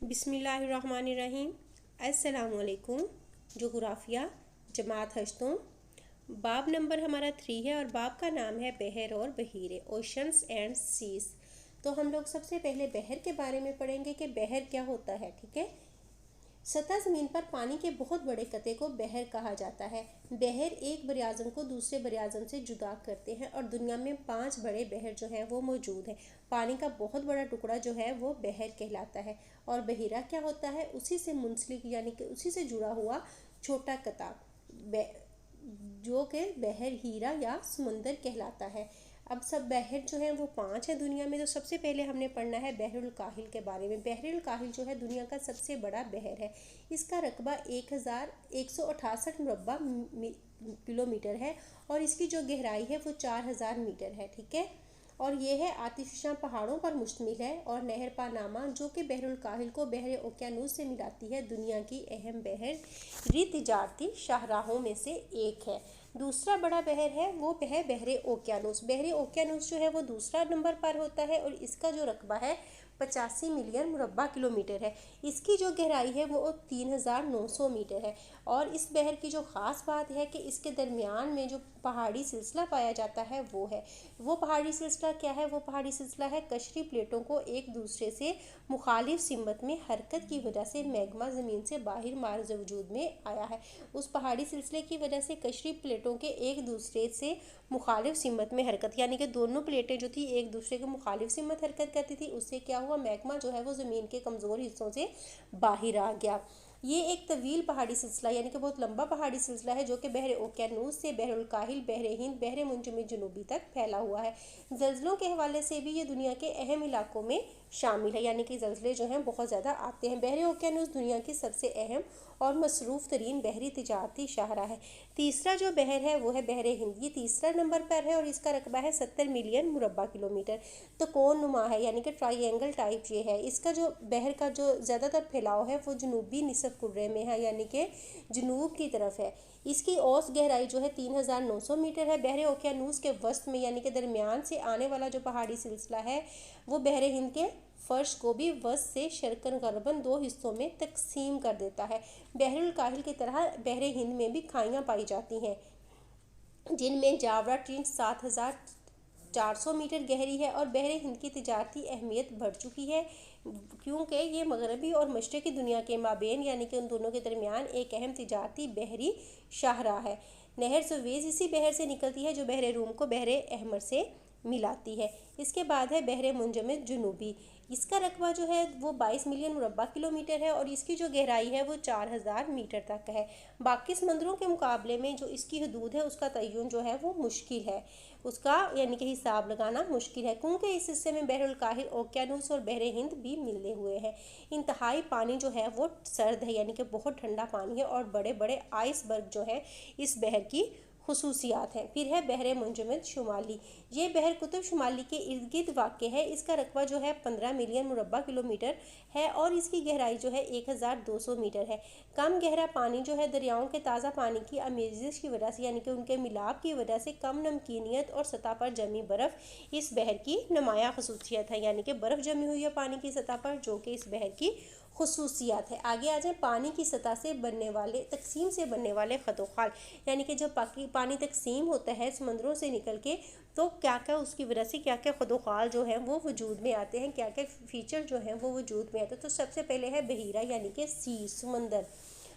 बिस्मिल्लाहिर्रहमानिर्रहीम। अस्सलामुअलैकुम। जोग्राफ़िया जमात हश्तों। बाब नंबर हमारा 3 है और बाब का नाम है बहर और बहीरे, ओशंस एंड सीज। तो हम लोग सबसे पहले बहर के बारे में पढ़ेंगे कि बहर क्या होता है। ठीक है, सतह ज़मीन पर पानी के बहुत बड़े कतरे को बहर कहा जाता है। बहर एक बरियाज़म को दूसरे बरियाज़म से जुदा करते हैं और दुनिया में 5 बड़े बहर जो हैं वो मौजूद हैं। पानी का बहुत बड़ा टुकड़ा जो है वो बहर कहलाता है। और बहीरा क्या होता है, उसी से मुंसलिक यानी कि उसी से जुड़ा हुआ छोटा कता जो कि बहर हीरा या समुंदर कहलाता है। अब सब बहर जो है वो 5 है दुनिया में। तो सबसे पहले हमने पढ़ना है बहरुल काहिल के बारे में। बहरुल काहिल जो है दुनिया का सबसे बड़ा बहर है। इसका रकबा 1168 मुरब्बा किलोमीटर है और इसकी जो गहराई है वो 4000 मीटर है। ठीक है, और ये है आतिशफशां पहाड़ों पर मुश्तमिल है। और नहर पानामा जो कि बहरुल काहिल को बहर ओकियानूस से मिलाती है, दुनिया की अहम बहरी तिजारती शाहराहों में से एक है। दूसरा बड़ा बहर है वो है बहरे ओकियानूस। बहरे ओकियानूस जो है वो दूसरा नंबर पर होता है और इसका जो रकबा है 85 मिलियन मुरब्बा किलोमीटर है। इसकी जो गहराई है वो 3900 मीटर है। और इस बहर की जो ख़ास बात है कि इसके दरमियान में जो पहाड़ी सिलसिला पाया जाता है वो पहाड़ी सिलसिला क्या है, वो पहाड़ी सिलसिला है कशरी प्लेटों को एक दूसरे से मुखालिफ सिमत में हरकत की वजह से मैग्मा ज़मीन से बाहर मार्ज वजूद में आया है। उस पहाड़ी सिलसिले की वजह से कशरी प्लेटों के एक दूसरे से मुखालिफ सिमत में हरकत, यानी कि दोनों प्लेटें जो थी एक दूसरे के मुखालिफ सिमत हरकत करती थी, उससे क्या हुआ, मैग्मा जो है वो ज़मीन के कमज़ोर हिस्सों से बाहर आ गया। ये एक तवील पहाड़ी सिलसिला यानी कि बहुत लंबा पहाड़ी सिलसिला है जो कि बहर ओकियानूस से बहरुल काहिल, बहर हिंद, बहर मुंजमिद जनूबी तक फैला हुआ है। जल्जलों के हवाले से भी ये दुनिया के अहम इलाकों में शामिल है, यानी कि जल्जले जो हैं बहुत ज़्यादा आते हैं। बहर ओकियानूस दुनिया की सबसे अहम और मसरूफ़ तरीन बहरी तिजारती शाहरा है। तीसरा जो बहर है वो है बहर हिंद। ये तीसरा नंबर पर है और इसका रकबा है 70 मिलियन मुरब्बा किलोमीटर। तो कौन नुमा है यानी कि ट्राइएंगल टाइप ये है। इसका जो बहर का जो ज़्यादातर फैलाव है वो जनूबी निसफ कुर्रे में है, यानी कि जनूब की तरफ है। इसकी औसत गहराई जो है 3900 मीटर है। बहर ओकियानूस के वस्त में यानी कि दरमियान से आने वाला जो पहाड़ी सिलसिला है वो बहर हिंद के फ़र्श को भी वस्त से शर्कन गरबन 2 हिस्सों में तकसीम कर देता है। बहरुल काहिल की तरह बहर हिंद में भी खाइयाँ पाई जाती हैं जिनमें जावरा ट्रिंच 7400 मीटर गहरी है। और बहर हिंद की तिजारती अहमियत बढ़ चुकी है क्योंकि ये मगरबी और मशरक़ी दुनिया के माबेन यानी कि उन दोनों के दरमियान एक अहम तिजारती बहरी शाहराह है। नहर सुवेज़ इसी बहर से निकलती है जो बहर रूम को बहर अहमर से मिलाती है। इसके बाद है बहर मुंजमिद जनूबी। इसका रकबा जो है वो 22 मिलियन मुरब्बा किलोमीटर है और इसकी जो गहराई है वो 4000 मीटर तक है। बाकी समंदरों के मुकाबले में जो इसकी हदूद है उसका तयन जो है वो मुश्किल है, उसका यानी कि हिसाब लगाना मुश्किल है क्योंकि इस हिस्से में बहरुल काहिल, ओकियानूस और बहर हिंद भी मिले हुए हैं। इंतहाई पानी जो है वो सर्द है यानी कि बहुत ठंडा पानी है और बड़े बड़े आइसबर्ग जो है इस बहर की खसूसियात हैं। फिर है बहर मुंजमिद शुमाली। ये बहर कुतुब शुमाली के इर्द गिर्द वाक़ है। इसका रकबा जो है 15 मिलियन मुरब्बा किलोमीटर है और इसकी गहराई जो है 1200 मीटर है। कम गहरा पानी जो है दरियाओं के ताज़ा पानी की आमेजिश की वजह से यानी कि उनके मिलाप की वजह से कम नमकीनियत और सतह पर जमी बर्फ़ इस बहर की नुमाया खसूसियत है, यानी कि बर्फ़ जमी हुई है पानी की सतह पर जो कि इस बहर की खसूसियात है। आगे आ जाए पानी की सतह से बनने वाले तकसीम से बनने वाले ख़तोखाल, यानी कि जब पानी तकसीम होता है समंदरों से निकल के तो क्या क्या उसकी वजह से क्या क्या ख़तोखाल जो हैं वो वजूद में आते हैं, क्या क्या फ़ीचर जो हैं वो वजूद में आते हैं। तो सबसे पहले है बहीरा यानी कि सी समंदर।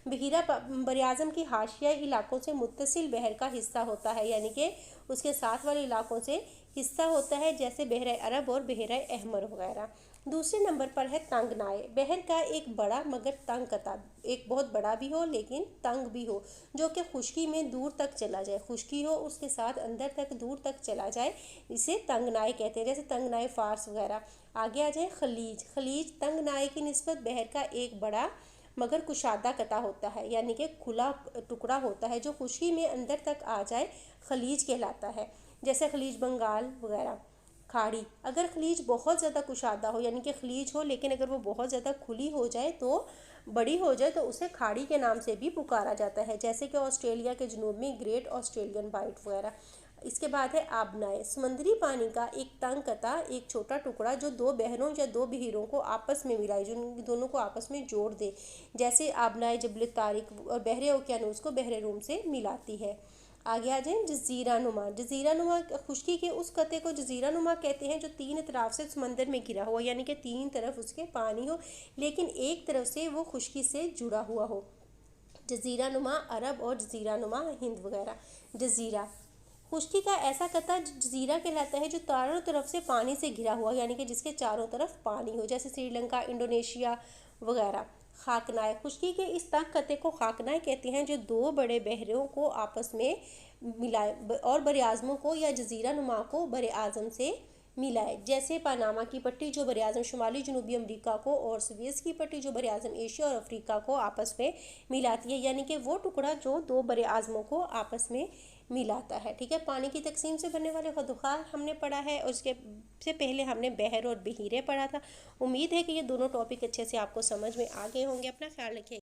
बहीरा बरियाज़म की हाशियाई इलाकों से मुत्तसिल बहर का हिस्सा होता है, यानी कि उसके साथ वाले इलाकों से हिस्सा होता है जैसे बहर अरब और बहर अहमर वगैरह। दूसरे नंबर पर है तंगनाए। बहर का एक बड़ा मगर तंग कता, एक बहुत बड़ा भी हो लेकिन तंग भी हो जो कि खुश्की में दूर तक चला जाए, खुश्की हो उसके साथ अंदर तक दूर तक चला जाए, इसे तंगनाए कहते हैं, जैसे तंगनाए फ़ारस वगैरह। आगे आ जाए खलीज। खलीज तंगनाए की निस्बत बहर का एक बड़ा मगर कुशादा कता होता है, यानी कि खुला टुकड़ा होता है जो खुश्की में अंदर तक आ जाए, खलीज कहलाता है, जैसे खलीज बंगाल वगैरह। खाड़ी, अगर खलीज बहुत ज़्यादा कुशादा हो यानी कि खलीज हो लेकिन अगर वो बहुत ज़्यादा खुली हो जाए तो बड़ी हो जाए तो उसे खाड़ी के नाम से भी पुकारा जाता है, जैसे कि ऑस्ट्रेलिया के जनूब में ग्रेट ऑस्ट्रेलियन वाइट वगैरह। इसके बाद है आबनाए, समुद्री पानी का एक तंग कता, एक छोटा टुकड़ा जो दो बहरों या दो बहीरों को आपस में मिलाए, जो दोनों को आपस में जोड़ दे। जैसे आबनाए जबल तारिक और बहरे ओकियानूस को बहरे रूम से मिलाती है। आगे आ जाए जजीरा नुमा। जजीरा नुमा खुश्की के उस कते को जजीरा नुमा कहते हैं जो तीन तरफ से समंदर में घिरा हुआ, यानी कि तीन तरफ उसके पानी हो लेकिन एक तरफ से वो खुश्की से जुड़ा हुआ हो। जजीरा नुमा अरब और जजीरा नुमा हिंद वगैरह। जजीरा खुश्की का ऐसा कता जजीरा कहलाता है जो चारों तरफ से पानी से घिरा हुआ, यानी कि जिसके चारों तरफ पानी हो, जैसे श्रीलंका, इंडोनेशिया वगैरह। खाकनाए, खुश्की के इस तंग कते को खाकनाए कहते हैं जो दो बड़े बहरों को आपस में मिलाए और बर आज़मों को या जजीरा नुमा को बर आज़म से मिलाए। जैसे पनामा की पट्टी जो बर आज़म शुमाली जनूबी अमेरिका को और सुएज़ की पट्टी जो बर आज़म एशिया और अफ्रीका को आपस में मिलाती है, यानी कि वो टुकड़ा जो दो बर आज़मों को आपस में मिलाता है। ठीक है, पानी की तकसीम से बनने वाले खुदखार हमने पढ़ा है और उसके से पहले हमने बहर और बहीरे पढ़ा था। उम्मीद है कि ये दोनों टॉपिक अच्छे से आपको समझ में आ गए होंगे। अपना ख्याल रखिए।